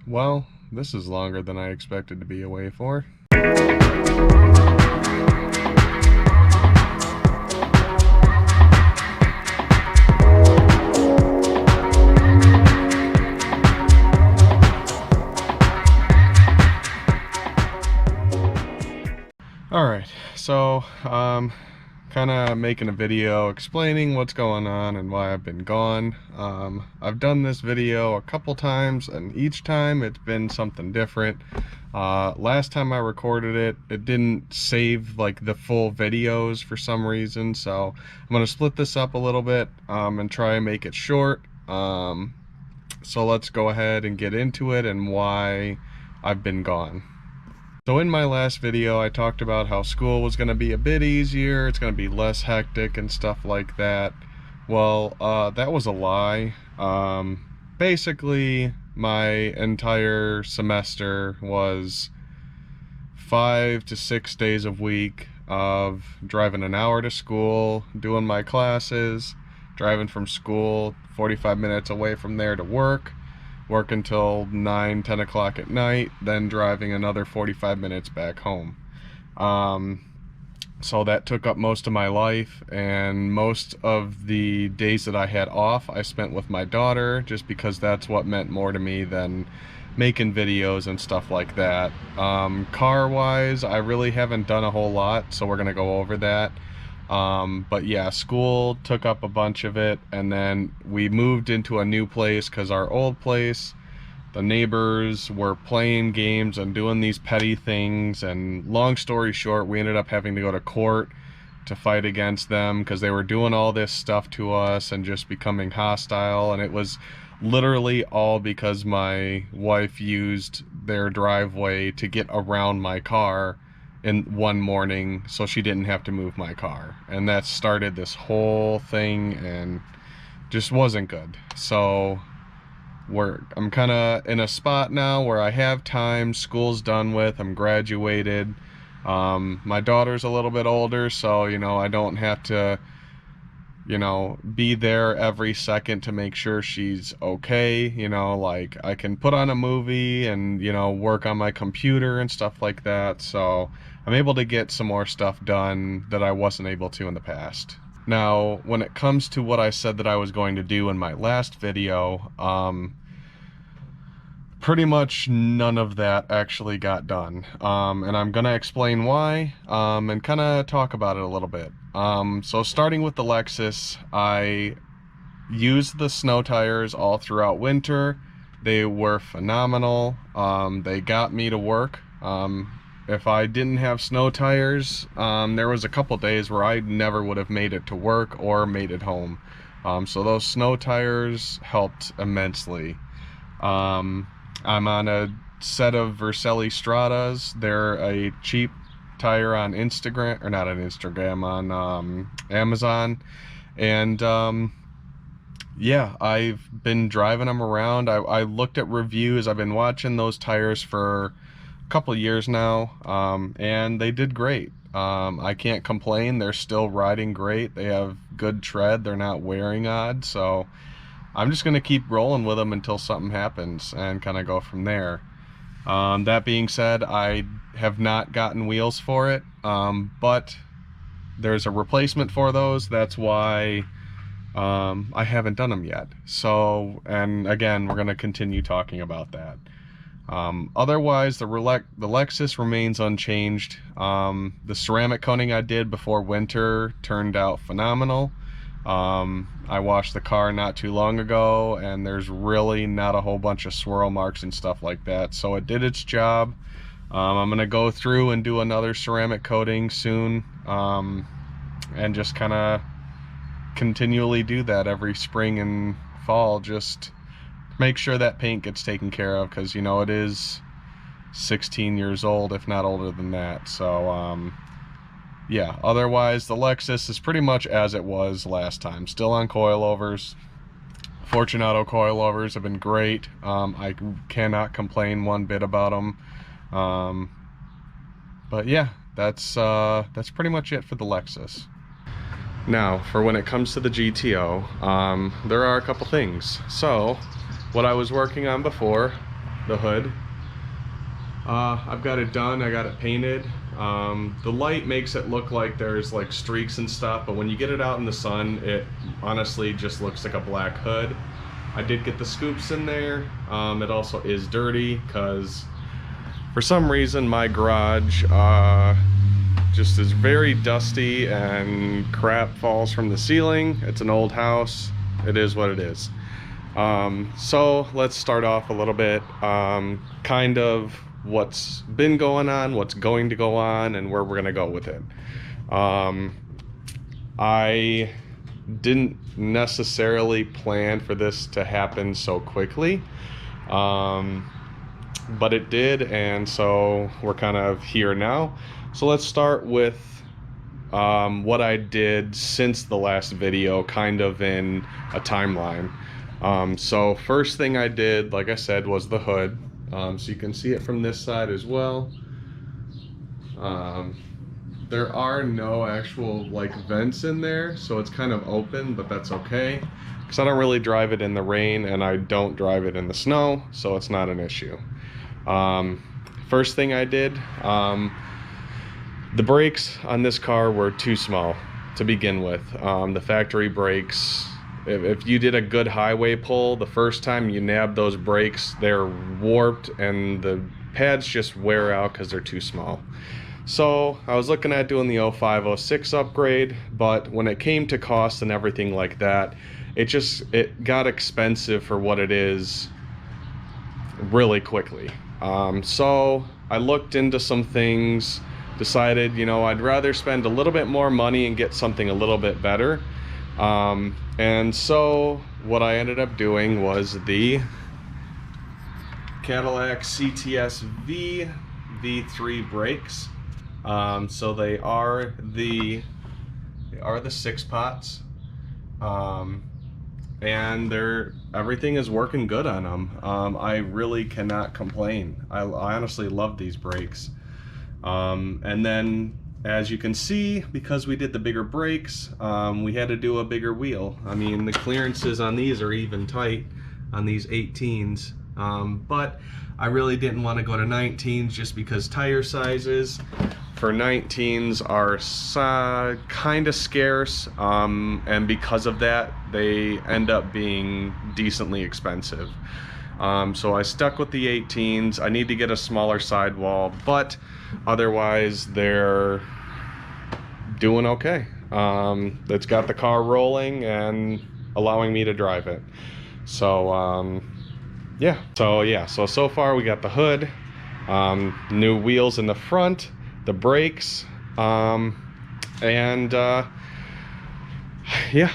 Well, this is longer than I expected to be away for. Alright, so, kind of making a video explaining what's going on and why I've been gone. I've done this video a couple times, and each time it's been something different. Last time I recorded it, it didn't save like the full videos for some reason, so I'm going to split this up a little bit and try and make it short. So let's go ahead and get into it and why I've been gone. So in my last video, I talked about how school was going to be a bit easier, it's going to be less hectic and stuff like that. Well, that was a lie. Basically, my entire semester was 5 to 6 days a week of driving an hour to school, doing my classes, driving from school 45 minutes away from there to work until 9-10 o'clock at night, then driving another 45 minutes back home. So that took up most of my life, and most of the days that I had off I spent with my daughter, just because that's what meant more to me than making videos and stuff like that. Car wise, I really haven't done a whole lot, so we're gonna go over that. But yeah, school took up a bunch of it, and then we moved into a new place because our old place, the neighbors were playing games and doing these petty things, and long story short, we ended up having to go to court to fight against them because they were doing all this stuff to us and just becoming hostile. And it was literally all because my wife used their driveway to get around my car in one morning so she didn't have to move my car, and that started this whole thing and just wasn't good. So I'm kind of in a spot now where I have time, school's done with, I'm graduated. My daughter's a little bit older, so I don't have to be there every second to make sure she's okay. Like, I can put on a movie and work on my computer and stuff like that, so I'm able to get some more stuff done that I wasn't able to in the past. Now, when it comes to what I said that I was going to do in my last video, pretty much none of that actually got done, and I'm gonna explain why, and kind of talk about it a little bit. So starting with the Lexus, I used the snow tires all throughout winter. They were phenomenal. They got me to work. If I didn't have snow tires, there was a couple days where I never would have made it to work or made it home. So those snow tires helped immensely. I'm on a set of Vercelli Stratas. They're a cheap tire on Instagram, or not on Instagram, on Amazon. And yeah, I've been driving them around. I looked at reviews. I've been watching those tires for a couple years now, and they did great. I can't complain. They're still riding great. They have good tread. They're not wearing odd, so I'm just gonna keep rolling with them until something happens and kind of go from there. That being said, I have not gotten wheels for it, but there's a replacement for those. That's why I haven't done them yet. So, and again, we're gonna continue talking about that. Otherwise, the Lexus remains unchanged. The ceramic coating I did before winter turned out phenomenal. I washed the car not too long ago, and there's really not a whole bunch of swirl marks and stuff like that, so it did its job. I'm gonna go through and do another ceramic coating soon, and just kind of continually do that every spring and fall, just make sure that paint gets taken care of, because it is 16 years old, if not older than that. So yeah, otherwise the Lexus is pretty much as it was last time. Still on coilovers. Fortunato coilovers have been great. I cannot complain one bit about them. But yeah, that's pretty much it for the Lexus. Now, for when it comes to the GTO, there are a couple things. So, what I was working on before the hood. I've got it done, I got it painted. The light makes it look like there's like streaks and stuff, but when you get it out in the sun, it honestly just looks like a black hood. I did get the scoops in there. It also is dirty because for some reason my garage just is very dusty and crap falls from the ceiling. It's an old house. It is what it is. So let's start off a little bit, kind of what's been going on, what's going to go on, and where we're gonna go with it. I didn't necessarily plan for this to happen so quickly, but it did, and so we're kind of here now. So let's start with what I did since the last video, kind of in a timeline. So first thing I did, like I said, was the hood. So you can see it from this side as well. There are no actual like vents in there, so it's kind of open, but that's okay because I don't really drive it in the rain and I don't drive it in the snow, so it's not an issue. First thing I did, the brakes on this car were too small to begin with. The factory brakes, if you did a good highway pull, the first time you nab those brakes, they're warped and the pads just wear out because they're too small. So I was looking at doing the 05, 06 upgrade, but when it came to cost and everything like that, it got expensive for what it is really quickly. So I looked into some things, decided, you know, I'd rather spend a little bit more money and get something a little bit better. And so what I ended up doing was the Cadillac CTS V V3 brakes. So they are the 6 pots, and everything is working good on them. I really cannot complain. I honestly love these brakes. And then, as you can see, because we did the bigger brakes, we had to do a bigger wheel. I mean, the clearances on these are even tight on these 18s, but I really didn't want to go to 19s just because tire sizes for 19s are kind of scarce, and because of that, they end up being decently expensive. So I stuck with the 18s. I need to get a smaller sidewall, but otherwise they're doing okay. It's got the car rolling and allowing me to drive it. So yeah, so far we got the hood, new wheels in the front, the brakes, and yeah,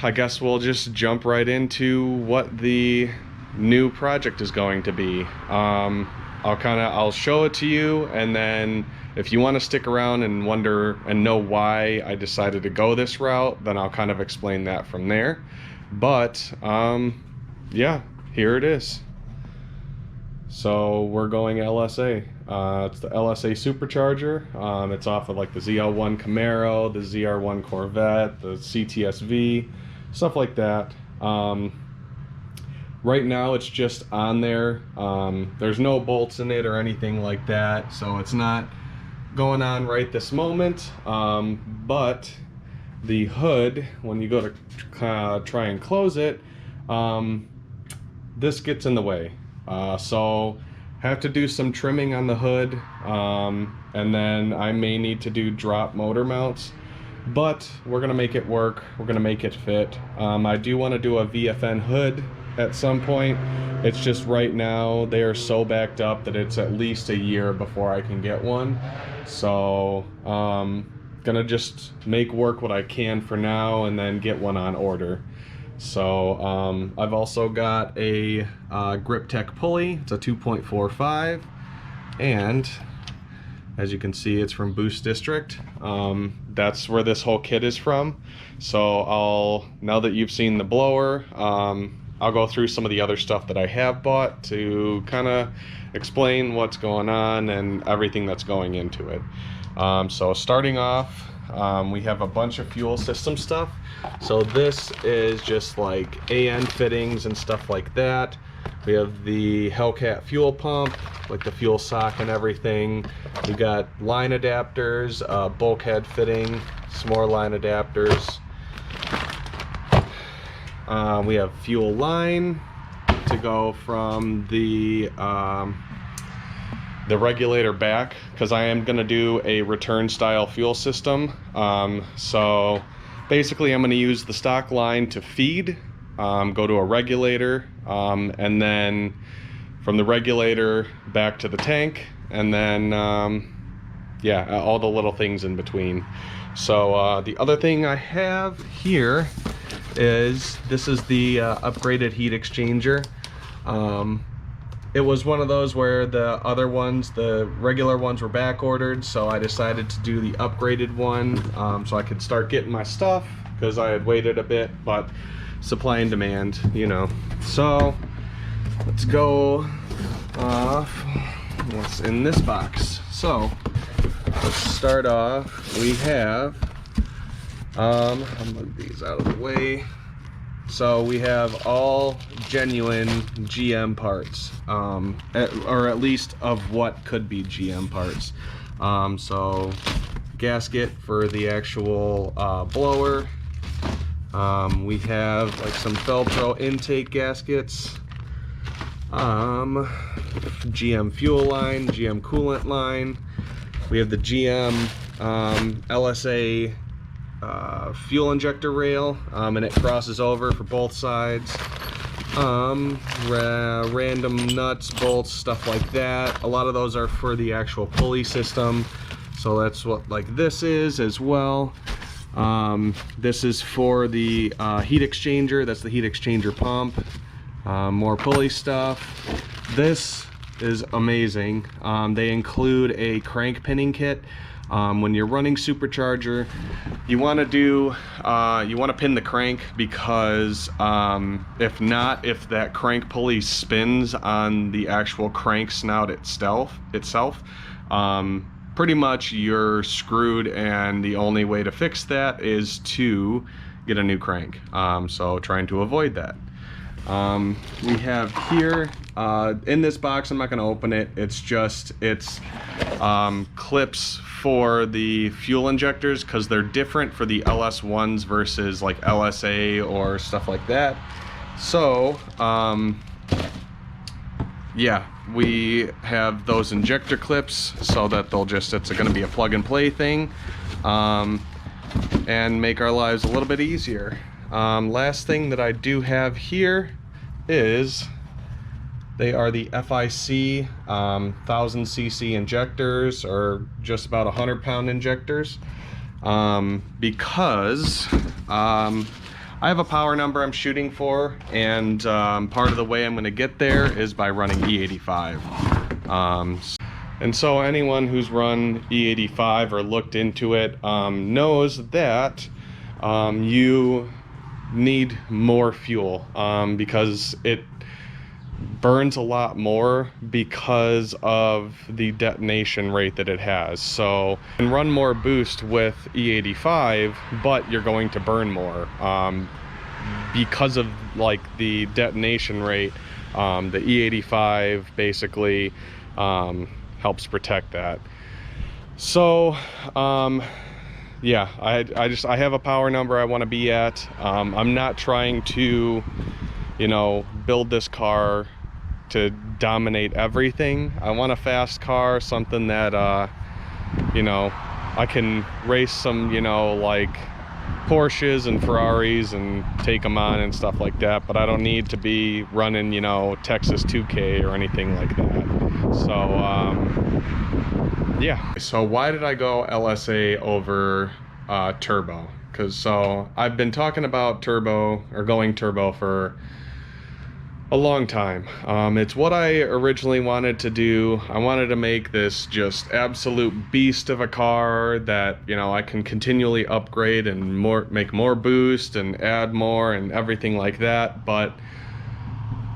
I guess we'll just jump right into what the new project is going to be. I'll show it to you, and then if you want to stick around and wonder and know why I decided to go this route, then I'll kind of explain that from there. But yeah, here it is. So we're going LSA. It's the LSA supercharger. It's off of like the ZL1 Camaro, the ZR1 Corvette, the CTS-V, stuff like that. Right now it's just on there. There's no bolts in it or anything like that, so it's not going on right this moment. But the hood, when you go to try and close it, this gets in the way. So have to do some trimming on the hood, and then I may need to do drop motor mounts, but we're gonna make it work. We're gonna make it fit. I do want to do a VFN hood at some point. It's just right now they are so backed up that it's at least a year before I can get one. So gonna just make work what I can for now and then get one on order. So I've also got a Grip-Tech pulley. It's a 2.45, and as you can see, it's from Boost District. That's where this whole kit is from. So now that you've seen the blower, I'll go through some of the other stuff that I have bought to kind of explain what's going on and everything that's going into it. So starting off, we have a bunch of fuel system stuff. So this is just like AN fittings and stuff like that. We have the Hellcat fuel pump, like the fuel sock and everything. We got line adapters, bulkhead fitting, some more line adapters. We have fuel line to go from the regulator back, because I am going to do a return style fuel system. So basically I'm going to use the stock line to feed, go to a regulator, and then from the regulator back to the tank, and then yeah, all the little things in between. So the other thing I have here is, this is the upgraded heat exchanger. It was one of those where the other ones, the regular ones, were back ordered, so I decided to do the upgraded one, so I could start getting my stuff, because I had waited a bit, but supply and demand, you know. So let's go off what's in this box. So let's start off. We have I'll move these out of the way. So we have all genuine GM parts, or at least of what could be GM parts. So gasket for the actual blower. We have like some Fel-Pro intake gaskets, GM fuel line, GM coolant line. We have the GM LSA fuel injector rail, and it crosses over for both sides. Random nuts, bolts, stuff like that. A lot of those are for the actual pulley system, so that's what like this is as well. This is for the heat exchanger. That's the heat exchanger pump. More pulley stuff. This is amazing. They include a crank pinning kit. When you're running supercharger, you want to pin the crank, because if not, if that crank pulley spins on the actual crank snout itself, pretty much you're screwed, and the only way to fix that is to get a new crank. So trying to avoid that. We have here in this box, I'm not going to open it, it's clips for the fuel injectors, because they're different for the LS1s versus like LSA or stuff like that. So yeah, we have those injector clips so that it's going to be a plug and play thing, and make our lives a little bit easier. Last thing that I do have here is, they are the FIC 1000cc injectors, or just about 100-pound injectors, because I have a power number I'm shooting for, and part of the way I'm going to get there is by running E85. And so anyone who's run E85 or looked into it knows that you need more fuel, because it burns a lot more because of the detonation rate that it has. So you can run more boost with E85, but you're going to burn more because of like the detonation rate. The E85 basically helps protect that. So yeah, I have a power number I want to be at. I'm not trying to, you know, build this car to dominate everything. I want a fast car, something that you know, I can race some, you know, like Porsches and Ferraris and take them on and stuff like that, but I don't need to be running, you know, Texas 2K or anything like that. So yeah. So why did I go LSA over turbo? So I've been talking about turbo, or going turbo, for a long time. It's what I originally wanted to do. I wanted to make this just absolute beast of a car that, you know, I can continually upgrade and make more boost and add more and everything like that. But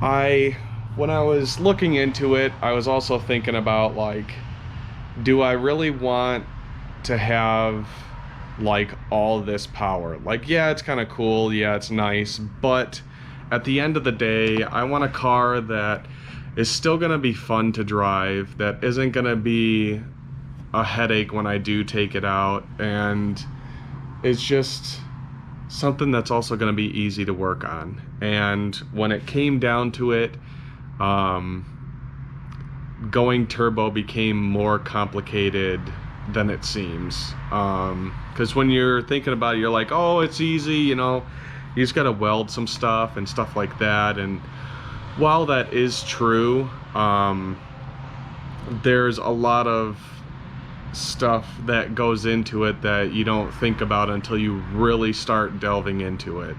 when I was looking into it, I was also thinking about, like, do I really want to have like all this power? Like, yeah, it's kind of cool, yeah, it's nice, but at the end of the day, I want a car that is still going to be fun to drive, that isn't going to be a headache when I do take it out, and it's just something that's also going to be easy to work on. And when it came down to it, going turbo became more complicated than it seems. Because when you're thinking about it, you're like, oh, it's easy, you know, you just got to weld some stuff and stuff like that. And while that is true, there's a lot of stuff that goes into it that you don't think about until you really start delving into it.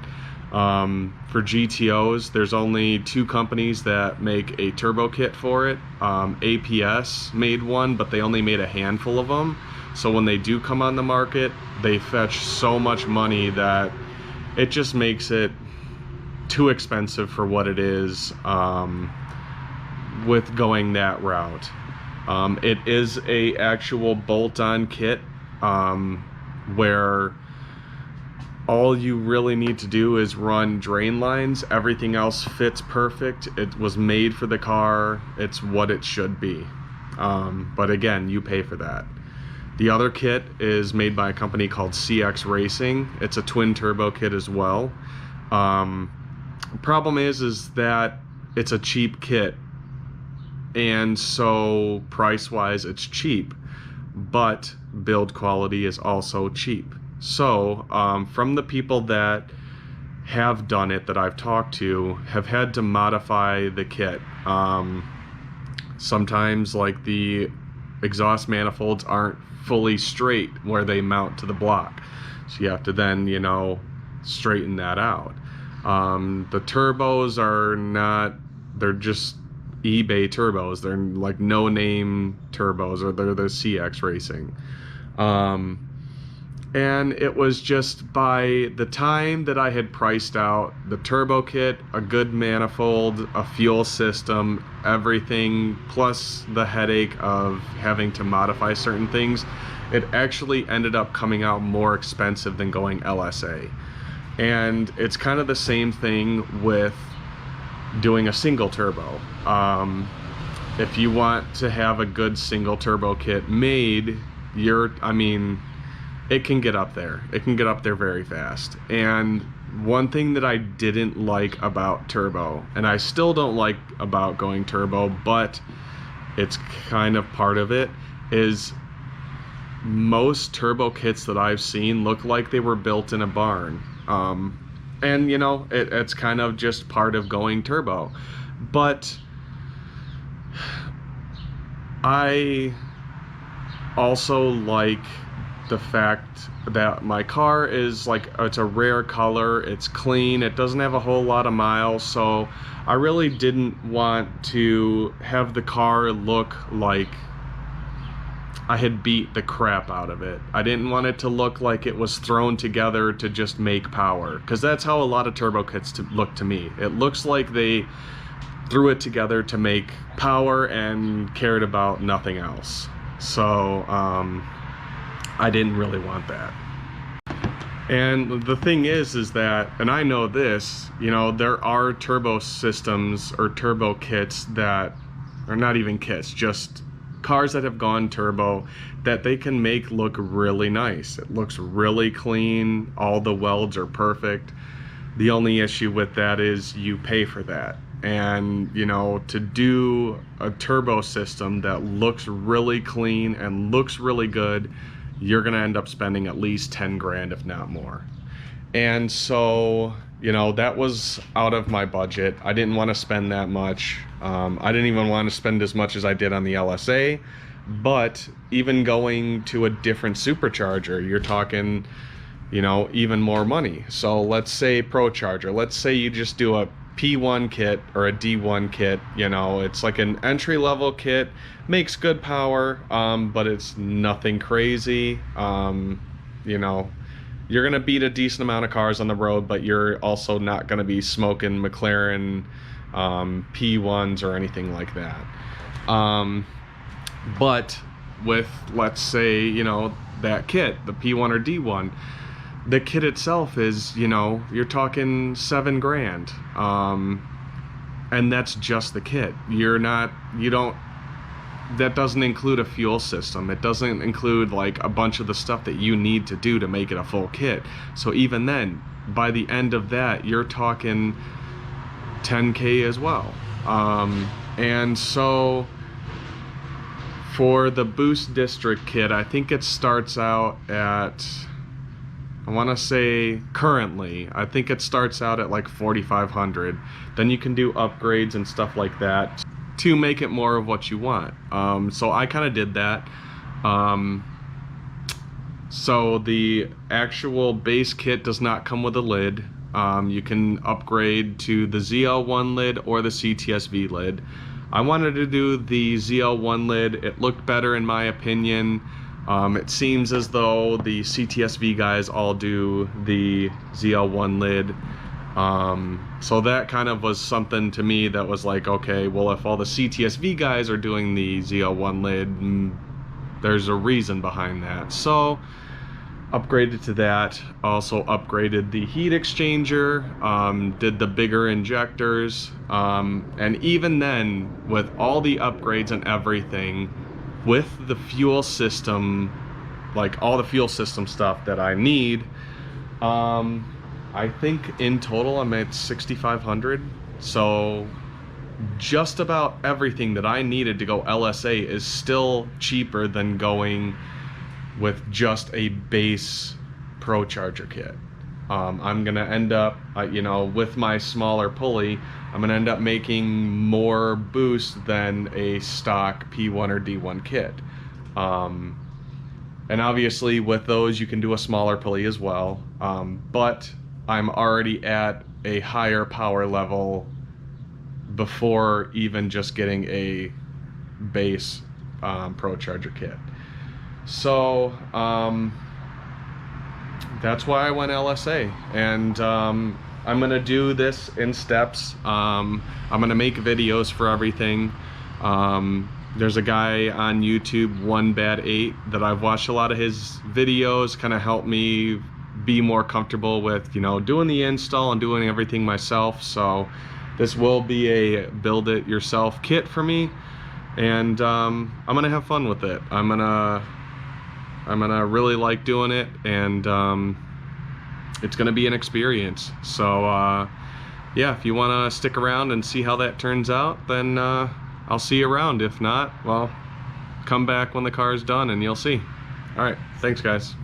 For GTOs, there's only 2 companies that make a turbo kit for it. APS made one, but they only made a handful of them. So when they do come on the market, they fetch so much money that it just makes it too expensive for what it is, with going that route. It is a actual bolt-on kit, where all you really need to do is run drain lines. Everything else fits perfect. It was made for the car. It's what it should be. But again, you pay for that. The other kit is made by a company called CX Racing. It's a twin turbo kit as well. The problem is that it's a cheap kit. And so price-wise, it's cheap, but build quality is also cheap. So from the people that have done it, that I've talked to, have had to modify the kit. Sometimes, like, the exhaust manifolds aren't fully straight where they mount to the block, so you have to then, you know, straighten that out. The turbos are not, they're just eBay turbos. They're like no-name turbos, or they're the CX Racing. And it was just, by the time that I had priced out the turbo kit, a good manifold, a fuel system, everything, plus the headache of having to modify certain things, it actually ended up coming out more expensive than going LSA. And it's kind of the same thing with doing a single turbo. If you want to have a good single turbo kit made, it can get up there. It can get up there very fast. And one thing that I didn't like about turbo, and I still don't like about going turbo, but it's kind of part of it, is most turbo kits that I've seen look like they were built in a barn. And you know, it's kind of just part of going turbo. But I also like the fact that my car is like, it's a rare color, it's clean, it doesn't have a whole lot of miles, so I really didn't want to have the car look like I had beat the crap out of it. I didn't want it to look like it was thrown together to just make power, because that's how a lot of turbo kits look to me. It looks like they threw it together to make power and cared about nothing else. So I didn't really want that. And the thing is that, and I know this, you know, there are turbo systems or turbo kits that are not even kits, just cars that have gone turbo that they can make look really nice. It looks really clean, all the welds are perfect. The only issue with that is you pay for that. And, you know, to do a turbo system that looks really clean and looks really good, you're gonna end up spending at least 10 grand, if not more. And so, you know, that was out of my budget. I didn't want to spend that much. I didn't even want to spend as much as I did on the LSA, but even going to a different supercharger, you're talking, you know, even more money. So let's say ProCharger, let's say you just do a P1 kit or a D1 kit, you know, it's like an entry-level kit, makes good power, but it's nothing crazy. You know, you're gonna beat a decent amount of cars on the road, but you're also not gonna be smoking McLaren P1s or anything like that. But with, let's say, you know, that kit, the P1 or D1, the kit itself is, you know, you're talking $7 grand. And that's just the kit. That doesn't include a fuel system. It doesn't include like a bunch of the stuff that you need to do to make it a full kit. So even then, by the end of that, you're talking 10K as well. And so for the Boost District kit, I think it starts out at, I want to say currently, I think it starts out at like 4,500. Then you can do upgrades and stuff like that to make it more of what you want. So I kind of did that. So the actual base kit does not come with a lid. You can upgrade to the ZL1 lid or the CTSV lid. I wanted to do the ZL1 lid. It looked better in my opinion. It seems as though the CTSV guys all do the ZL1 lid. So that kind of was something to me that was like, okay, well, if all the CTSV guys are doing the ZL1 lid, there's a reason behind that. So upgraded to that. Also upgraded the heat exchanger, did the bigger injectors, and even then, with all the upgrades and everything, with the fuel system, like all the fuel system stuff that I need, I think in total I'm at 6,500. So just about everything that I needed to go LSA is still cheaper than going with just a base Pro Charger kit. I'm gonna end up, you know, with my smaller pulley, I'm gonna end up making more boost than a stock P1 or D1 kit. And obviously with those you can do a smaller pulley as well, but I'm already at a higher power level before even just getting a base Pro Charger kit. So that's why I went LSA, and I'm gonna do this in steps. I'm gonna make videos for everything. There's a guy on YouTube, 1Bad8, that I've watched a lot of his videos, kind of helped me be more comfortable with, you know, doing the install and doing everything myself. So this will be a build it yourself kit for me, and I'm gonna have fun with it. I'm gonna really like doing it, and it's gonna be an experience. So yeah, if you want to stick around and see how that turns out, then I'll see you around. If not, well, come back when the car is done and you'll see. All right, thanks guys.